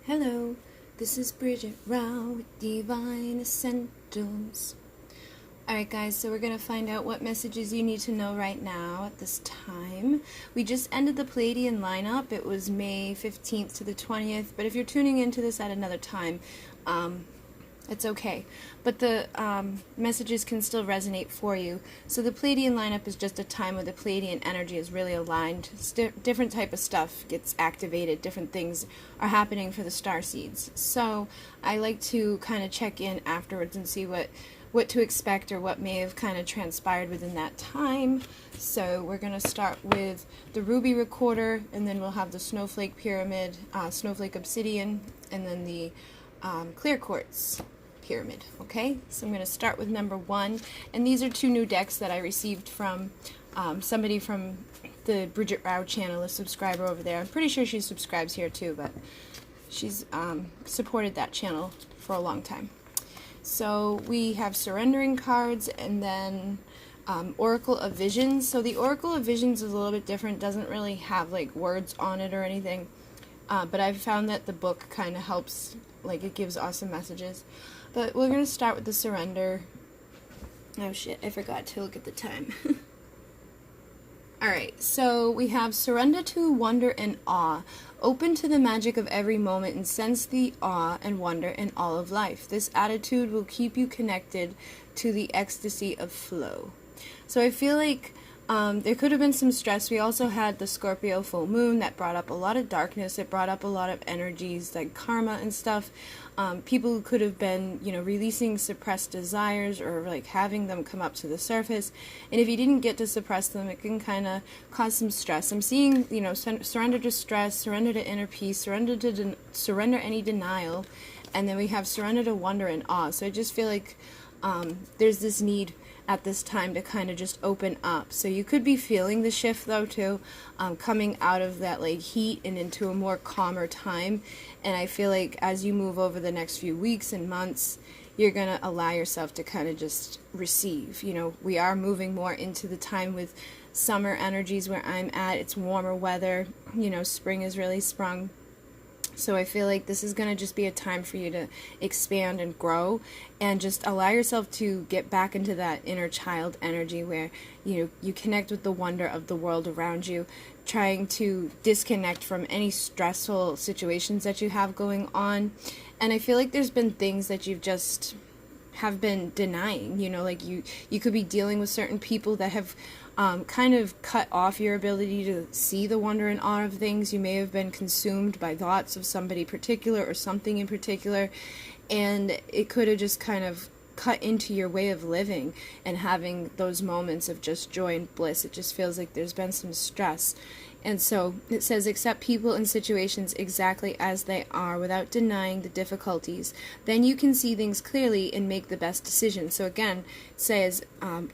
Hello, this is Bridget Rao with Divine Essentials. Alright guys, so we're going to find out what messages you need to know right now at this time. We just ended the Pleiadian lineup. It was May 15th to the 20th, but if you're tuning into this at another time, it's okay. But the messages can still resonate for you. So the Pleiadian lineup is just a time where the Pleiadian energy is really aligned. Different type of stuff gets activated. Different things are happening for the star seeds. So I like to kind of check in afterwards and see what to expect or what may have kind of transpired within that time. So we're going to start with the ruby recorder, and then we'll have the snowflake pyramid, snowflake obsidian, and then the clear quartz pyramid. Okay, so I'm going to start with number 1, and these are 2 new decks that I received from somebody from the Bridget Rao channel, a subscriber over there. I'm pretty sure she subscribes here too, but she's supported that channel for a long time. So we have surrendering cards, and then Oracle of Visions. So the Oracle of Visions is a little bit different, doesn't really have like words on it or anything, but I've found that the book kind of helps, like it gives awesome messages. But we're going to start with the surrender. Oh shit, I forgot to look at the time. Alright, so we have surrender to wonder and awe. Open to the magic of every moment and sense the awe and wonder in all of life. This attitude will keep you connected to the ecstasy of flow. So I feel like there could have been some stress. We also had the Scorpio full moon that brought up a lot of darkness. It brought up a lot of energies like karma and stuff. People could have been, releasing suppressed desires or like having them come up to the surface. And if you didn't get to suppress them, it can kind of cause some stress. I'm seeing, surrender to stress, surrender to inner peace, surrender any denial. And then we have surrender to wonder and awe. So I just feel like there's this need at this time to kind of just open up. So you could be feeling the shift though too, coming out of that like heat and into a more calmer time. And I feel like as you move over the next few weeks and months, you're going to allow yourself to kind of just receive. We are moving more into the time with summer energies where I'm at. It's warmer weather, spring is really sprung. So I feel like this is going to just be a time for you to expand and grow and just allow yourself to get back into that inner child energy where, you connect with the wonder of the world around you, trying to disconnect from any stressful situations that you have going on. And I feel like there's been things that you've just have been denying, like you could be dealing with certain people that have kind of cut off your ability to see the wonder and awe of things. You may have been consumed by thoughts of somebody particular or something in particular, and it could have just kind of cut into your way of living and having those moments of just joy and bliss. It just feels like there's been some stress. And so it says, accept people and situations exactly as they are without denying the difficulties. Then you can see things clearly and make the best decision. So again, it says,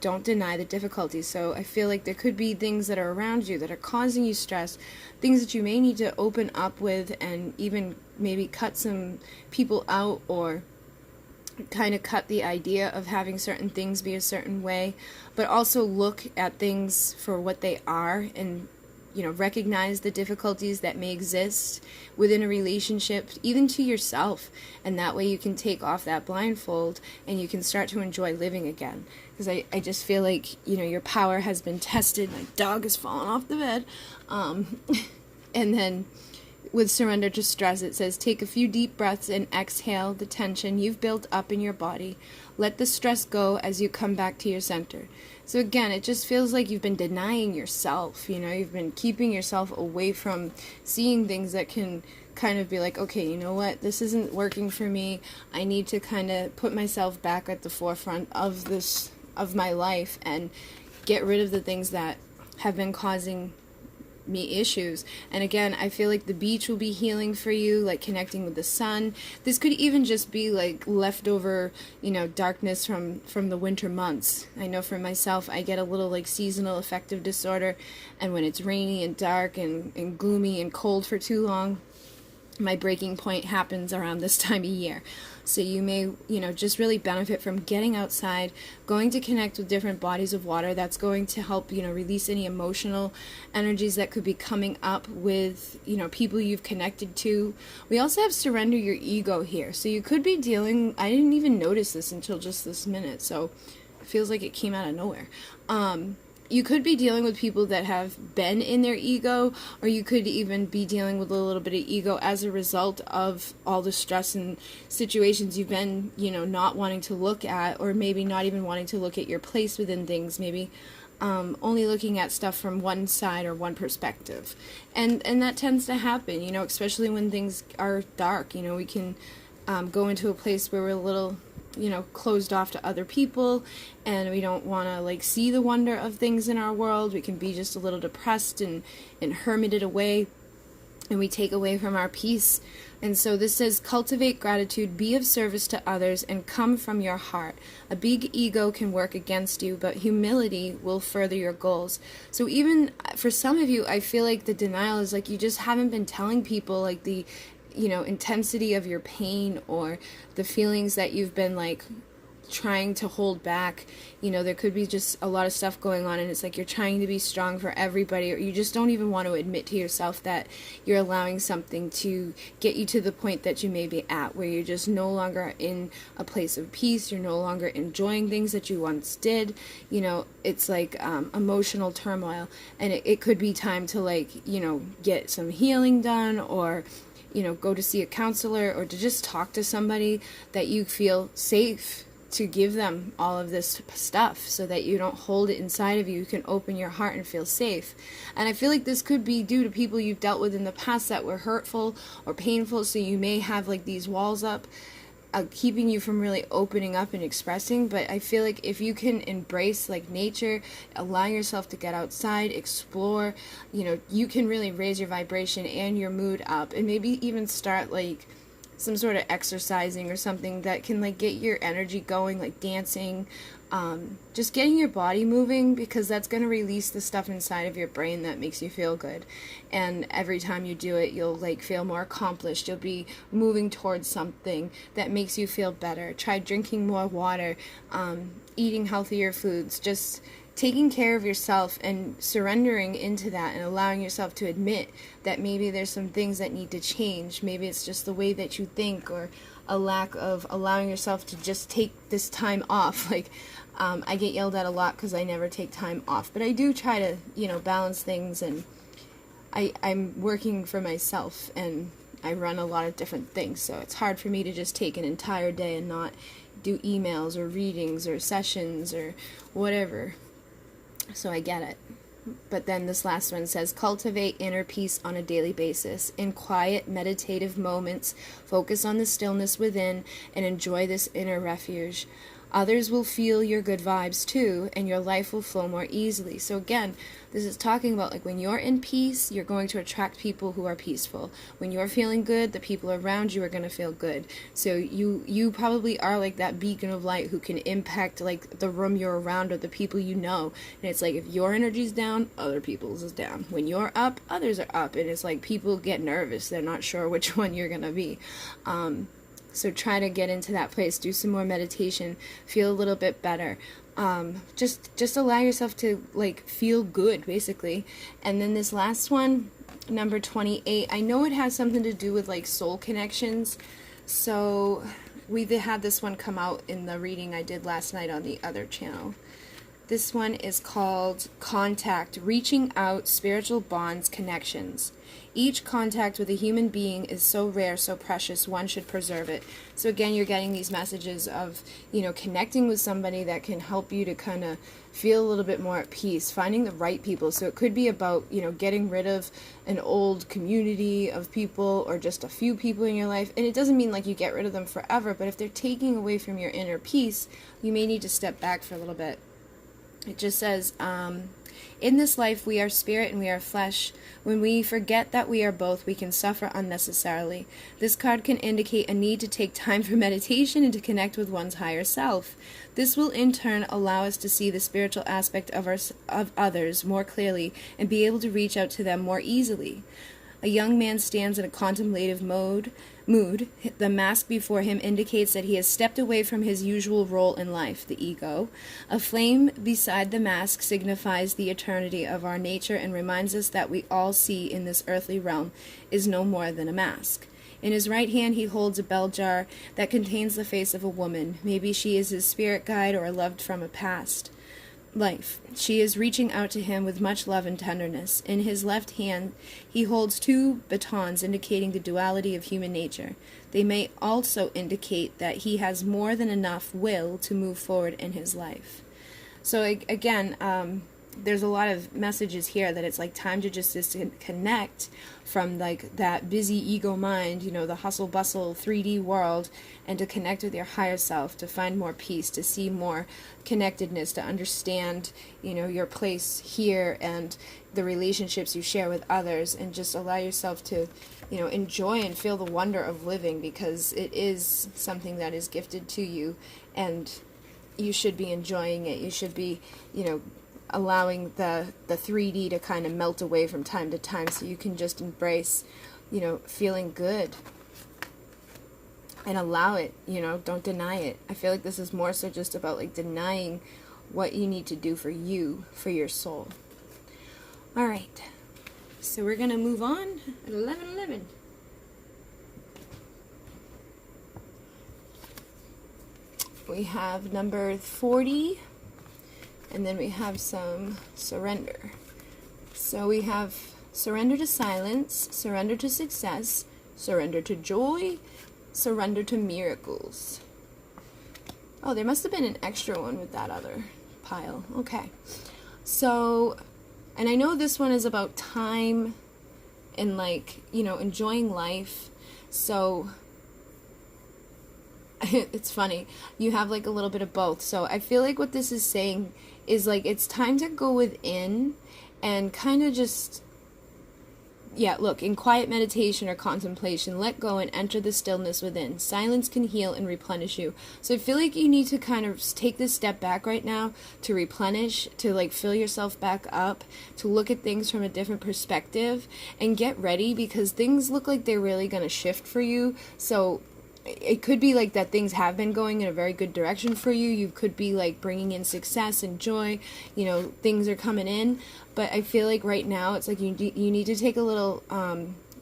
don't deny the difficulties. So I feel like there could be things that are around you that are causing you stress, things that you may need to open up with, and even maybe cut some people out or kind of cut the idea of having certain things be a certain way, but also look at things for what they are and recognize the difficulties that may exist within a relationship, even to yourself, and that way you can take off that blindfold and you can start to enjoy living again. Because I just feel like, your power has been tested. My dog has fallen off the bed. And then with surrender to stress, it says, take a few deep breaths and exhale the tension you've built up in your body. Let the stress go as you come back to your center. So again, it just feels like you've been denying yourself, you've been keeping yourself away from seeing things that can kind of be like, okay, you know what, this isn't working for me. I need to kind of put myself back at the forefront of my life and get rid of the things that have been causing me issues. And again, I feel like the beach will be healing for you, like connecting with the sun. This could even just be like leftover, darkness from the winter months. I know for myself, I get a little like seasonal affective disorder, and when it's rainy and dark and gloomy and cold for too long, my breaking point happens around this time of year. So you may, just really benefit from getting outside, going to connect with different bodies of water. That's going to help, release any emotional energies that could be coming up with, people you've connected to. We also have surrender your ego here. So you could be dealing, I didn't even notice this until just this minute, so it feels like it came out of nowhere. You could be dealing with people that have been in their ego, or you could even be dealing with a little bit of ego as a result of all the stress and situations you've been, not wanting to look at, or maybe not even wanting to look at your place within things, maybe only looking at stuff from one side or one perspective. And that tends to happen, especially when things are dark. We can go into a place where we're a little closed off to other people, and we don't want to see the wonder of things in our world. We can be just a little depressed and hermited away, and we take away from our peace. And so this says, cultivate gratitude, be of service to others, and come from your heart. A big ego can work against you, but humility will further your goals. So even for some of you, I feel like the denial is you just haven't been telling people the intensity of your pain, or the feelings that you've been trying to hold back. There could be just a lot of stuff going on, and it's you're trying to be strong for everybody, or you just don't even want to admit to yourself that you're allowing something to get you to the point that you may be at, where you're just no longer in a place of peace. You're no longer enjoying things that you once did. It's emotional turmoil, and it could be time to get some healing done, or go to see a counselor, or to just talk to somebody that you feel safe to give them all of this stuff, so that you don't hold it inside of you. You can open your heart and feel safe. And I feel like this could be due to people you've dealt with in the past that were hurtful or painful, so you may have these walls up, keeping you from really opening up and expressing. But I feel like if you can embrace nature, allowing yourself to get outside, explore, you can really raise your vibration and your mood up, and maybe even start some sort of exercising or something that can get your energy going, dancing, just getting your body moving, because that's going to release the stuff inside of your brain that makes you feel good. And every time you do it, you'll feel more accomplished. You'll be moving towards something that makes you feel better. Try drinking more water, eating healthier foods, just taking care of yourself and surrendering into that, and allowing yourself to admit that maybe there's some things that need to change. Maybe it's just the way that you think, or a lack of allowing yourself to just take this time off. I get yelled at a lot because I never take time off, but I do try to balance things, and I'm working for myself, and I run a lot of different things, so it's hard for me to just take an entire day and not do emails or readings or sessions or whatever. So I get it. But then this last one says, cultivate inner peace on a daily basis. In quiet, meditative moments, focus on the stillness within and enjoy this inner refuge. Others will feel your good vibes too, and your life will flow more easily. So again, this is talking about when you're in peace, you're going to attract people who are peaceful. When you're feeling good, the people around you are going to feel good. So you probably are that beacon of light who can impact the room you're around, or the people you know. And it's if your energy's down, other people's is down. When you're up, others are up. And it's people get nervous. They're not sure which one you're going to be. So try to get into that place. Do some more meditation. Feel a little bit better. Just allow yourself to feel good, basically. And then this last one, number 28, I know it has something to do with soul connections. So we had this one come out in the reading I did last night on the other channel. This one is called Contact, Reaching Out, Spiritual Bonds, Connections. Each contact with a human being is so rare, so precious, one should preserve it. So again, you're getting these messages of, connecting with somebody that can help you to kind of feel a little bit more at peace, finding the right people. So it could be about, getting rid of an old community of people, or just a few people in your life. And it doesn't mean you get rid of them forever, but if they're taking away from your inner peace, you may need to step back for a little bit. It just says, in this life we are spirit and we are flesh. When we forget that we are both, we can suffer unnecessarily. This card can indicate a need to take time for meditation and to connect with one's higher self. This will in turn allow us to see the spiritual aspect of others more clearly and be able to reach out to them more easily. A young man stands in a contemplative mood. The mask before him indicates that he has stepped away from his usual role in life, the ego. A flame beside the mask signifies the eternity of our nature and reminds us that we all see in this earthly realm is no more than a mask. In his right hand he holds a bell jar that contains the face of a woman. Maybe she is his spirit guide or a loved from a past life. She is reaching out to him with much love and tenderness. In his left hand, he holds two batons indicating the duality of human nature. They may also indicate that he has more than enough will to move forward in his life. So again, there's a lot of messages here that it's like time to just disconnect from like that busy ego mind, you know, the hustle bustle 3D world, and to connect with your higher self, to find more peace, to see more connectedness, to understand, you know, your place here and the relationships you share with others, and just allow yourself to, you know, enjoy and feel the wonder of living, because it is something that is gifted to you and you should be enjoying it. You should be, you know, allowing the 3D to kind of melt away from time to time, so you can just embrace, you know, feeling good and allow it, you know, don't deny it. I feel like this is more so just about like denying what you need to do for you, for your soul. All right, so we're going to move on at 11:11. We have number 40. And then we have some surrender. So we have surrender to silence, surrender to success, surrender to joy, surrender to miracles. Oh, there must have been an extra one with that other pile. Okay. So, and I know this one is about time and like, you know, enjoying life. So it's funny. You have like a little bit of both. So I feel like what this is saying is like it's time to go within and kind of just, yeah, look, in quiet meditation or contemplation, let go and enter the stillness within. Silence can heal and replenish you. So I feel like you need to kind of take this step back right now to replenish, to like fill yourself back up, to look at things from a different perspective and get ready, because things look like they're really going to shift for you. So it could be like that things have been going in a very good direction for you. You could be like bringing in success and joy, you know, things are coming in. But I feel like right now it's like you need to take a little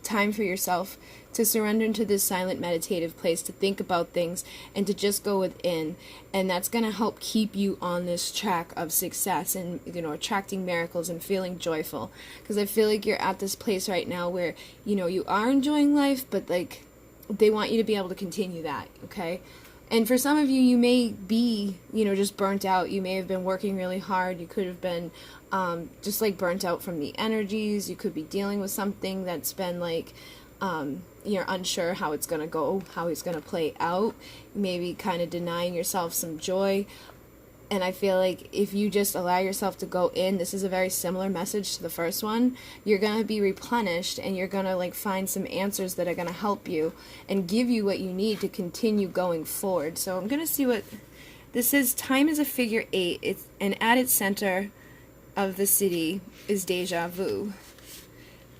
time for yourself to surrender into this silent meditative place, to think about things and to just go within. And that's going to help keep you on this track of success and, you know, attracting miracles and feeling joyful. Because I feel like you're at this place right now where, you know, you are enjoying life, but like they want you to be able to continue that, okay? And for some of you, you may be, you know, just burnt out. You may have been working really hard. You could have been just like burnt out from the energies. You could be dealing with something that's been like, you're unsure how it's going to go, how it's going to play out. Maybe kind of denying yourself some joy. And I feel like if you just allow yourself to go in, this is a very similar message to the first one, you're going to be replenished and you're going to like find some answers that are going to help you and give you what you need to continue going forward. So I'm going to see what this is. Time is a figure 8, and at its center of the city is deja vu.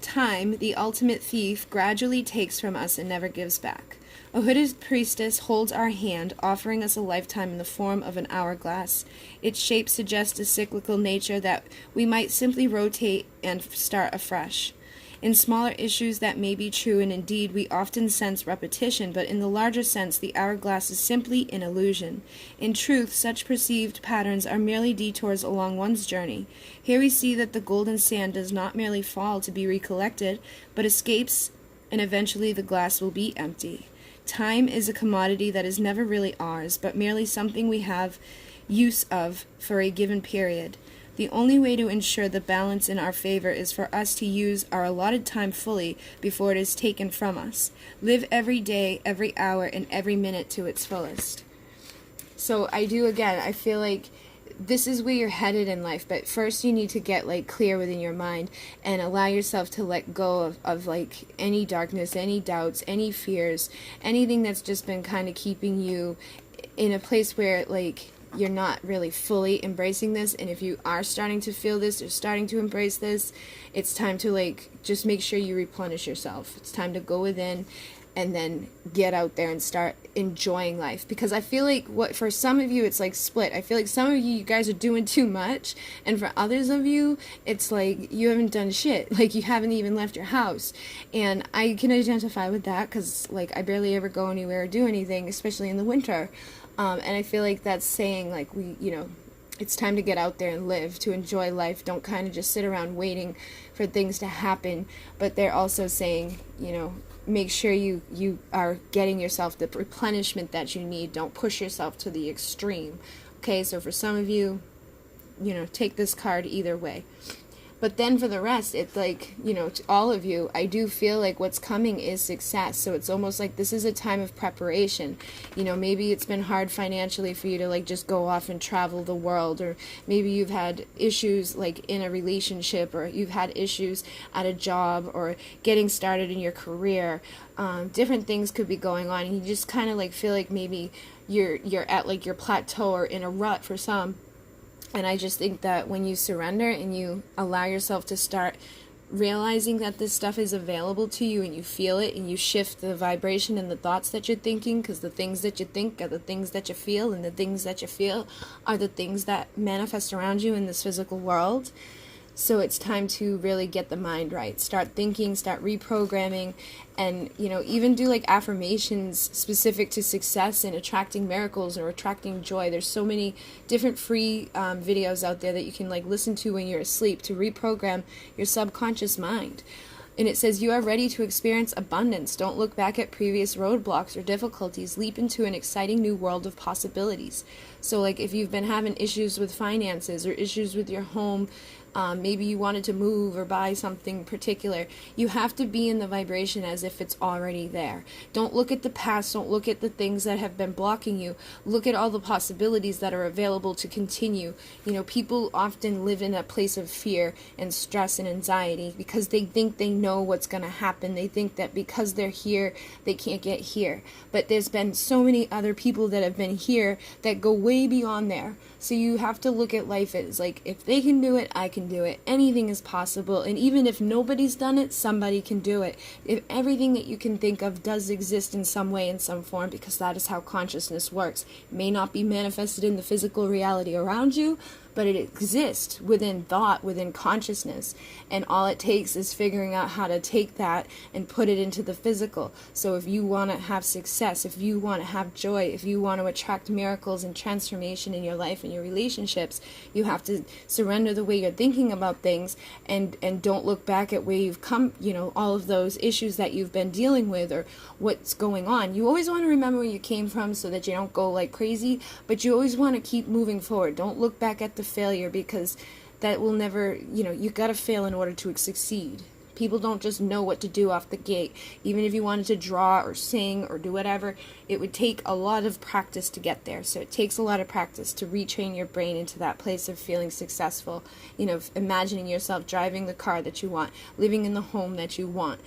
Time, the ultimate thief, gradually takes from us and never gives back. A hooded priestess holds our hand, offering us a lifetime in the form of an hourglass. Its shape suggests a cyclical nature that we might simply rotate and start afresh. In smaller issues that may be true, and indeed we often sense repetition, but in the larger sense the hourglass is simply an illusion. In truth, such perceived patterns are merely detours along one's journey. Here we see that the golden sand does not merely fall to be recollected, but escapes, and eventually the glass will be empty. Time is a commodity that is never really ours, but merely something we have use of for a given period. The only way to ensure the balance in our favor is for us to use our allotted time fully before it is taken from us. Live every day, every hour, and every minute to its fullest. So I feel like this is where you're headed in life, but first you need to get like clear within your mind and allow yourself to let go of like any darkness, any doubts, any fears, anything that's just been kind of keeping you in a place where like you're not really fully embracing this. And if you are starting to feel this or starting to embrace this, it's time to like just make sure you replenish yourself. It's time to go within and then get out there and start enjoying life. Because I feel like for some of you, it's like split. I feel like some of you guys are doing too much, and for others of you, it's like you haven't done shit. Like you haven't even left your house. And I can identify with that because like I barely ever go anywhere or do anything, especially in the winter. And I feel like that's saying like it's time to get out there and live, to enjoy life. Don't kind of just sit around waiting for things to happen. But they're also saying, make sure you are getting yourself the replenishment that you need. Don't push yourself to the extreme. Okay, so for some of you, take this card either way. But then for the rest, it's like, to all of you, I do feel like what's coming is success. So it's almost like this is a time of preparation. Maybe it's been hard financially for you to like just go off and travel the world, or maybe you've had issues like in a relationship, or you've had issues at a job, or getting started in your career. Different things could be going on, and you just kind of like feel like maybe you're at like your plateau or in a rut for some. And I just think that when you surrender and you allow yourself to start realizing that this stuff is available to you, and you feel it, and you shift the vibration and the thoughts that you're thinking, because the things that you think are the things that you feel, and the things that you feel are the things that manifest around you in this physical world. So it's time to really get the mind right. Start thinking, start reprogramming, and, even do like affirmations specific to success and attracting miracles or attracting joy. There's so many different free videos out there that you can like listen to when you're asleep to reprogram your subconscious mind. And it says, you are ready to experience abundance. Don't look back at previous roadblocks or difficulties. Leap into an exciting new world of possibilities. So like if you've been having issues with finances or issues with your home, maybe you wanted to move or buy something particular, you have to be in the vibration as if it's already there. Don't look at the past. Don't look at the things that have been blocking you. Look at all the possibilities that are available to continue. People often live in a place of fear and stress and anxiety because they think they know what's going to happen. They think that because they're here, they can't get here. But there's been so many other people that have been here that go way beyond there. So you have to look at life as like, if they can do it, I can do it. Anything is possible. And even if nobody's done it, somebody can do it. If everything that you can think of does exist in some way, in some form, because that is how consciousness works. It may not be manifested in the physical reality around you, but it exists within thought, within consciousness. And all it takes is figuring out how to take that and put it into the physical. So if you want to have success, if you want to have joy, if you want to attract miracles and transformation in your life and your relationships, you have to surrender the way you're thinking about things, and don't look back at where you've come, all of those issues that you've been dealing with or what's going on. You always want to remember where you came from so that you don't go like crazy, but you always want to keep moving forward. Don't look back at the failure, because that will never, you got to fail in order to succeed. People don't just know what to do off the gate. Even if you wanted to draw or sing or do whatever, it would take a lot of practice to get there. So it takes a lot of practice to retrain your brain into that place of feeling successful, imagining yourself driving the car that you want, living in the home that you want,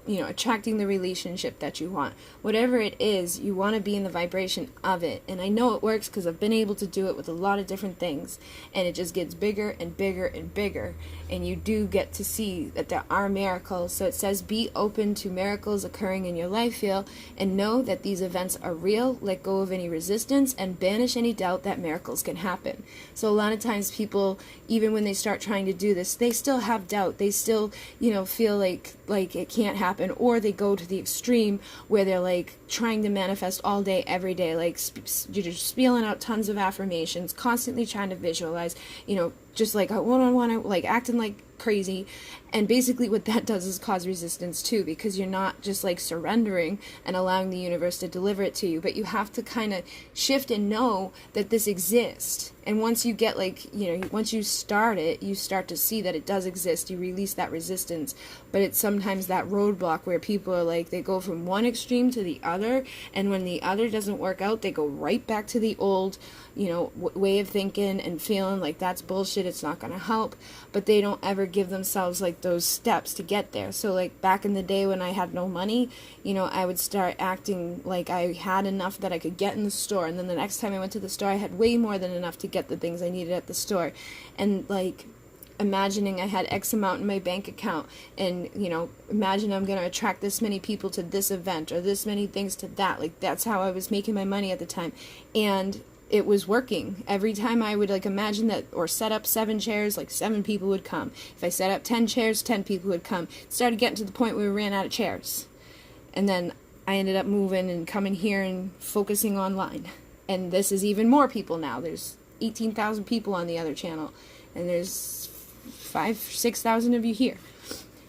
attracting the relationship that you want. Whatever it is, you want to be in the vibration of it. And I know it works because I've been able to do it with a lot of different things. And it just gets bigger and bigger and bigger. And you do get to see that there are miracles. So it says, be open to miracles occurring in your life field, and know that these events are real. Let go of any resistance and banish any doubt that miracles can happen. So a lot of times people, even when they start trying to do this, they still have doubt. They still, feel like it can't happen, or they go to the extreme where they're like trying to manifest all day, every day, like you're just spelling out tons of affirmations, constantly trying to visualize, just like I want to like acting like crazy. And basically what that does is cause resistance too, because you're not just like surrendering and allowing the universe to deliver it to you, but you have to kind of shift and know that this exists. And once you get once you start it, you start to see that it does exist. You release that resistance. But it's sometimes that roadblock where people are like, they go from one extreme to the other, and when the other doesn't work out, they go right back to the old way of thinking and feeling like that's bullshit. it, it's not going to help, but they don't ever give themselves like those steps to get there. So like back in the day when I had no money, you know, I would start acting like I had enough that I could get in the store, and then the next time I went to the store I had way more than enough to get the things I needed at the store. And like imagining I had X amount in my bank account, and you know, imagine I'm going to attract this many people to this event or this many things to that. Like that's how I was making my money at the time, and it was working. Every time I would like imagine that or set up 7 chairs, like 7 people would come. If I set up 10 chairs, 10 people would come. It started getting to the point where we ran out of chairs, and then I ended up moving and coming here and focusing online. And this is even more people now. There's 18,000 people on the other channel, and there's 5,000-6,000 of you here.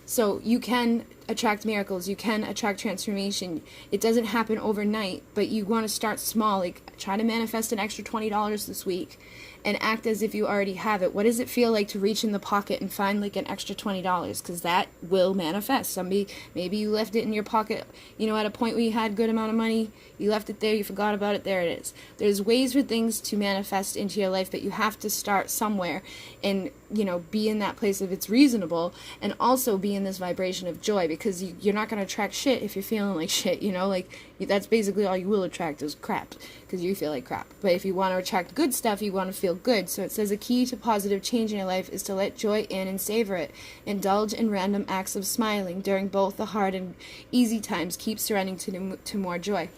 So you can attract miracles, you can attract transformation. It doesn't happen overnight, but you want to start small. Like try to manifest an extra $20 this week and act as if you already have it. What does it feel like to reach in the pocket and find like an extra $20? Because that will manifest. Maybe you left it in your pocket, you know, at a point where you had a good amount of money, you left it there, you forgot about it, there it is. There's ways for things to manifest into your life, but you have to start somewhere and, you know, be in that place if it's reasonable, and also be in this vibration of joy, because you're not going to attract shit if you're feeling like shit, you know, like that's basically all you will attract is crap, because you feel like crap. But if you want to attract good stuff, you want to feel good. So it says a key to positive change in your life is to let joy in and savor it. Indulge in random acts of smiling during both the hard and easy times. Keep surrendering to more joy.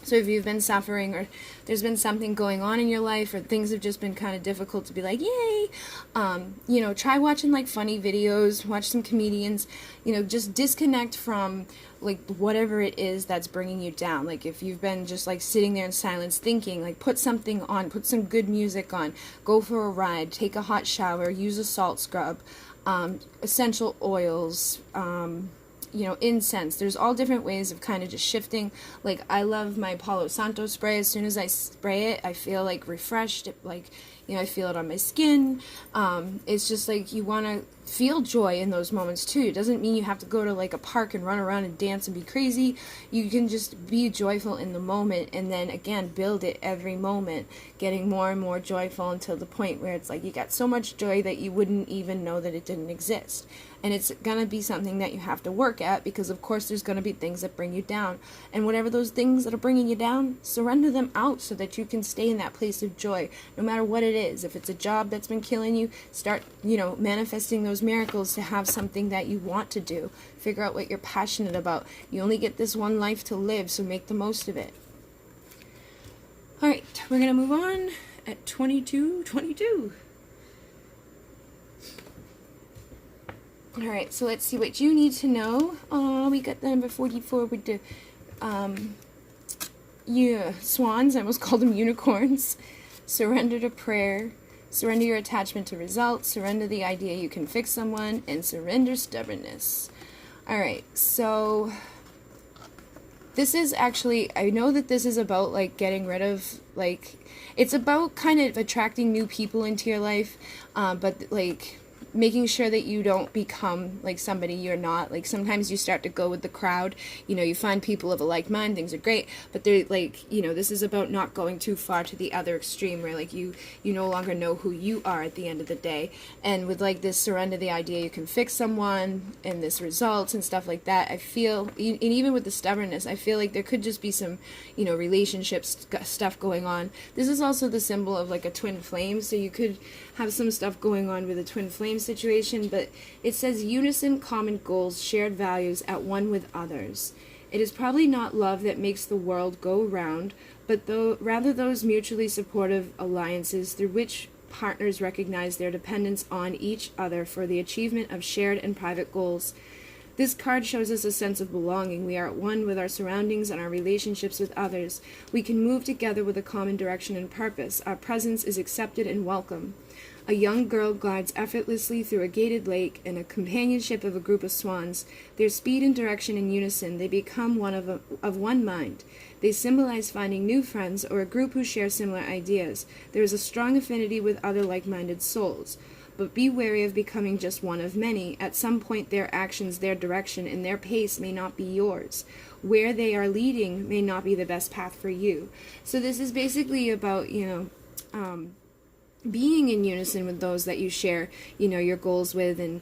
So if you've been suffering, or there's been something going on in your life, or things have just been kind of difficult to be like, yay, you know, try watching like funny videos, watch some comedians, you know, just disconnect from like whatever it is that's bringing you down. Like if you've been just like sitting there in silence thinking, like put something on, put some good music on, go for a ride, take a hot shower, use a salt scrub, essential oils, you know, incense. There's all different ways of kind of just shifting. Like I love my Palo Santo spray. As soon as I spray it, I feel like refreshed. Like, you know, I feel it on my skin. It's just like you want to feel joy in those moments too. It doesn't mean you have to go to like a park and run around and dance and be crazy. You can just be joyful in the moment, and then again build it every moment, getting more and more joyful until the point where it's like you got so much joy that you wouldn't even know that it didn't exist. And it's going to be something that you have to work at, because of course there's going to be things that bring you down, and whatever those things that are bringing you down, surrender them out so that you can stay in that place of joy no matter what it is. If it's a job that's been killing you, start, you know, manifesting those miracles to have something that you want to do. Figure out what you're passionate about. You only get this one life to live, so make the most of it. Alright, we're going to move on at 22. Alright, so let's see what you need to know. Oh, we got the number 44 with the swans. I almost called them unicorns. Surrender to prayer. Surrender your attachment to results. Surrender the idea you can fix someone. And surrender stubbornness. Alright, so this is actually, I know that this is about like getting rid of, like, it's about kind of attracting new people into your life, but like making sure that you don't become like somebody you're not. Like sometimes you start to go with the crowd, you know, you find people of a like mind, things are great, but they're like, you know, this is about not going too far to the other extreme where like you no longer know who you are at the end of the day. And with like this surrender the idea you can fix someone and this results and stuff like that, I feel, and even with the stubbornness, I feel like there could just be some, you know, relationship stuff going on. This is also the symbol of like a twin flame, so you could have some stuff going on with a twin flame situation, but it says unison, common goals, shared values, at one with others. It is probably not love that makes the world go round, but rather those mutually supportive alliances through which partners recognize their dependence on each other for the achievement of shared and private goals. This card shows us a sense of belonging. We are at one with our surroundings and our relationships with others. We can move together with a common direction and purpose. Our presence is accepted and welcome. A young girl glides effortlessly through a gated lake in a companionship of a group of swans. Their speed and direction in unison, they become one of one mind. They symbolize finding new friends or a group who share similar ideas. There is a strong affinity with other like-minded souls. But be wary of becoming just one of many. At some point their actions, their direction, and their pace may not be yours. Where they are leading may not be the best path for you. So this is basically about, being in unison with those that you share, your goals with, and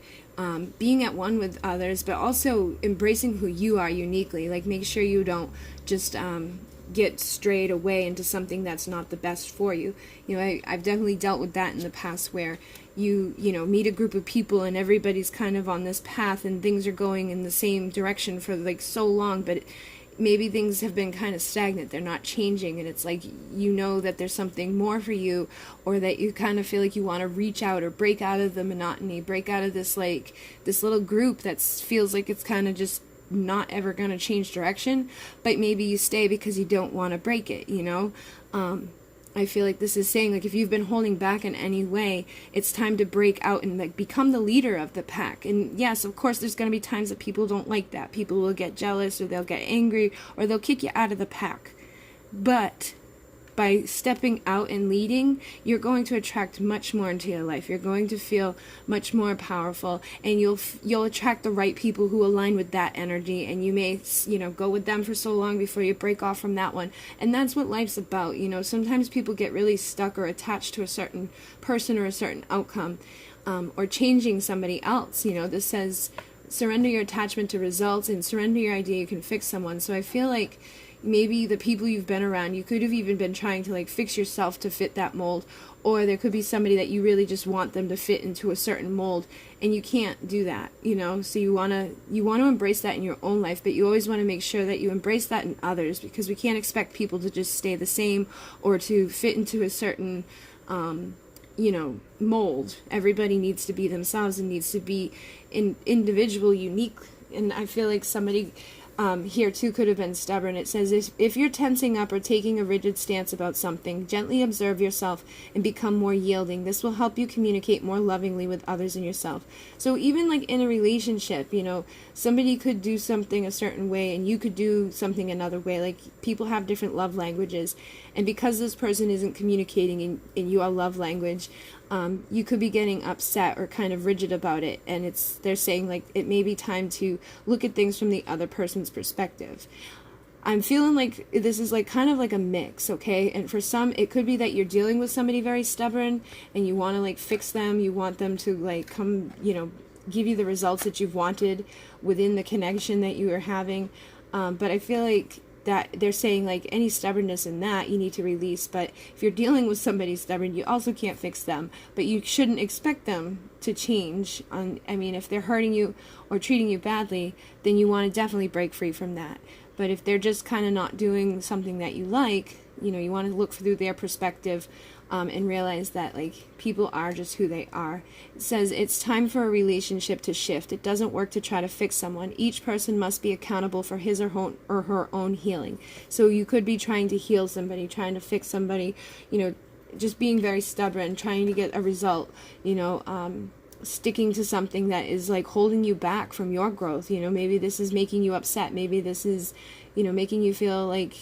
being at one with others, but also embracing who you are uniquely. Like, make sure you don't just get strayed away into something that's not the best for you. I've definitely dealt with that in the past, where you meet a group of people and everybody's kind of on this path and things are going in the same direction for like so long, but maybe things have been kind of stagnant. They're not changing, and it's like, that there's something more for you, or that you kind of feel like you want to reach out or break out of the monotony, break out of this little group that feels like it's kind of just not ever going to change direction, but maybe you stay because you don't want to break it. I feel like this is saying, like, if you've been holding back in any way, it's time to break out and like become the leader of the pack. And yes, of course, there's going to be times that people don't like that. People will get jealous, or they'll get angry, or they'll kick you out of the pack. But by stepping out and leading, you're going to attract much more into your life. You're going to feel much more powerful, and you'll attract the right people who align with that energy, and you may, go with them for so long before you break off from that one. And that's what life's about. Sometimes people get really stuck or attached to a certain person or a certain outcome, or changing somebody else. This says, surrender your attachment to results and surrender your idea you can fix someone. So I feel like maybe the people you've been around, you could have even been trying to like fix yourself to fit that mold, or there could be somebody that you really just want them to fit into a certain mold, and you can't do that, so you want to embrace that in your own life, but you always want to make sure that you embrace that in others, because we can't expect people to just stay the same or to fit into a certain mold. Everybody needs to be themselves and needs to be individual, unique. And I feel like somebody here too could have been stubborn. It says, if you're tensing up or taking a rigid stance about something, gently observe yourself and become more yielding. This will help you communicate more lovingly with others and yourself. So even like in a relationship, somebody could do something a certain way and you could do something another way. Like, people have different love languages, and because this person isn't communicating in your love language, you could be getting upset or kind of rigid about it, and they're saying like it may be time to look at things from the other person's perspective. I'm feeling like this is like kind of like a mix, okay? And for some, it could be that you're dealing with somebody very stubborn and you want to like fix them, you want them to like come, give you the results that you've wanted within the connection that you are having. But I feel like that they're saying like any stubbornness in that you need to release. But if you're dealing with somebody stubborn, you also can't fix them, but you shouldn't expect them to change. If they're hurting you or treating you badly, then you want to definitely break free from that. But if they're just kind of not doing something that you like, you want to look through their perspective, and realize that like people are just who they are. It says it's time for a relationship to shift. It doesn't work to try to fix someone. Each person must be accountable for his or her own healing. So you could be trying to heal somebody, trying to fix somebody, just being very stubborn, trying to get a result, sticking to something that is like holding you back from your growth. Maybe this is making you upset. Maybe this is, making you feel like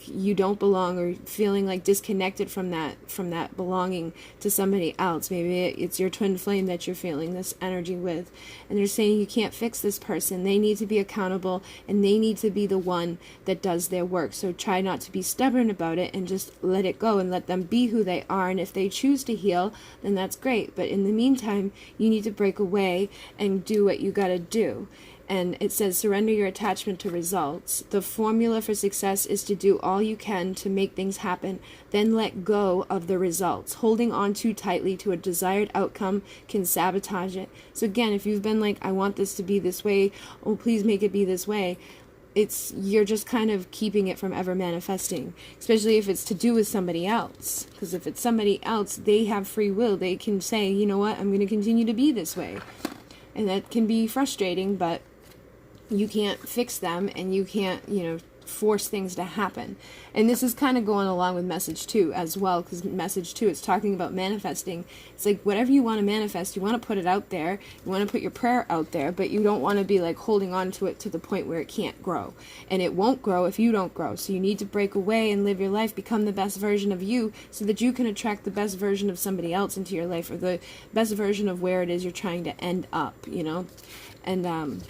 you don't belong, or feeling like disconnected from that belonging to somebody else. Maybe it's your twin flame that you're feeling this energy with, and they're saying you can't fix this person. They need to be accountable, and they need to be the one that does their work. So try not to be stubborn about it, and just let it go and let them be who they are. And if they choose to heal, then that's great, but in the meantime, you need to break away and do what you got to do. And it says, surrender your attachment to results. The formula for success is to do all you can to make things happen, then let go of the results. Holding on too tightly to a desired outcome can sabotage it. So again, if you've been like, I want this to be this way, oh, please make it be this way, you're just kind of keeping it from ever manifesting, especially if it's to do with somebody else. Because if it's somebody else, they have free will. They can say, you know what, I'm going to continue to be this way. And that can be frustrating, but you can't fix them, and you can't, force things to happen. And this is kind of going along with message 2 as well, because message 2 is talking about manifesting. It's like whatever you want to manifest, you want to put it out there, you want to put your prayer out there, but you don't want to be like holding on to it to the point where it can't grow. And it won't grow if you don't grow. So you need to break away and live your life, become the best version of you, so that you can attract the best version of somebody else into your life, or the best version of where it is you're trying to end up, And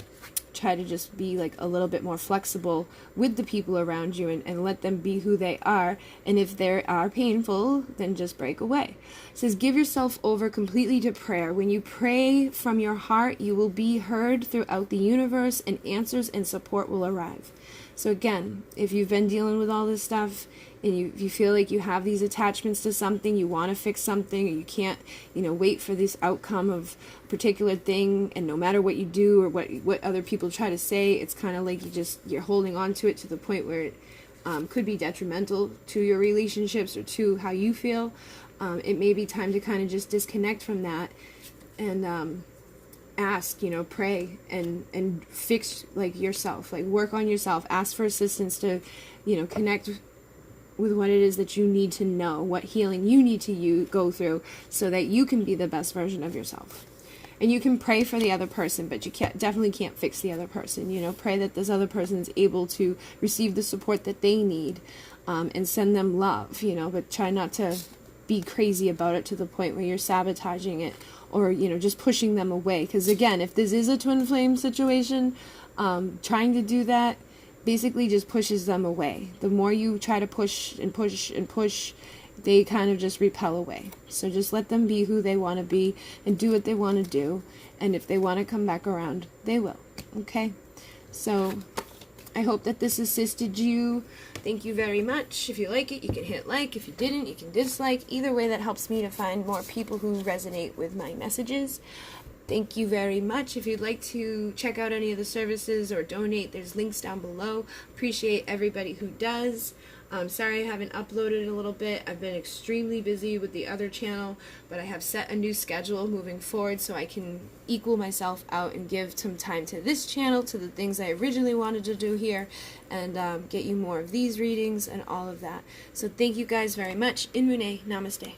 try to just be like a little bit more flexible with the people around you, and let them be who they are. And if they are painful, then just break away. It says, give yourself over completely to prayer. When you pray from your heart, you will be heard throughout the universe, and answers and support will arrive. So again, if you've been dealing with all this stuff, and you feel like you have these attachments to something, you want to fix something, or you can't, wait for this outcome of a particular thing, and no matter what you do or what other people try to say, it's kind of like you're holding on to it to the point where it could be detrimental to your relationships or to how you feel. It may be time to kind of just disconnect from that and ask, pray and fix yourself, work on yourself, ask for assistance to, connect with what it is that you need to know, what healing you need to go through so that you can be the best version of yourself. And you can pray for the other person, but you definitely can't fix the other person. Pray that this other person is able to receive the support that they need, and send them love, but try not to be crazy about it to the point where you're sabotaging it or, just pushing them away. Because again, if this is a twin flame situation, trying to do that basically just pushes them away. The more you try to push and push and push, they kind of just repel away. So just let them be who they want to be and do what they want to do. And if they want to come back around, they will. Okay? So I hope that this assisted you. Thank you very much. If you like it, you can hit like. If you didn't, you can dislike. Either way, that helps me to find more people who resonate with my messages. Thank you very much. If you'd like to check out any of the services or donate, there's links down below. Appreciate everybody who does. Sorry I haven't uploaded in a little bit. I've been extremely busy with the other channel, but I have set a new schedule moving forward so I can equal myself out and give some time to this channel, to the things I originally wanted to do here, and get you more of these readings and all of that. So thank you guys very much. In MUNAY, namaste.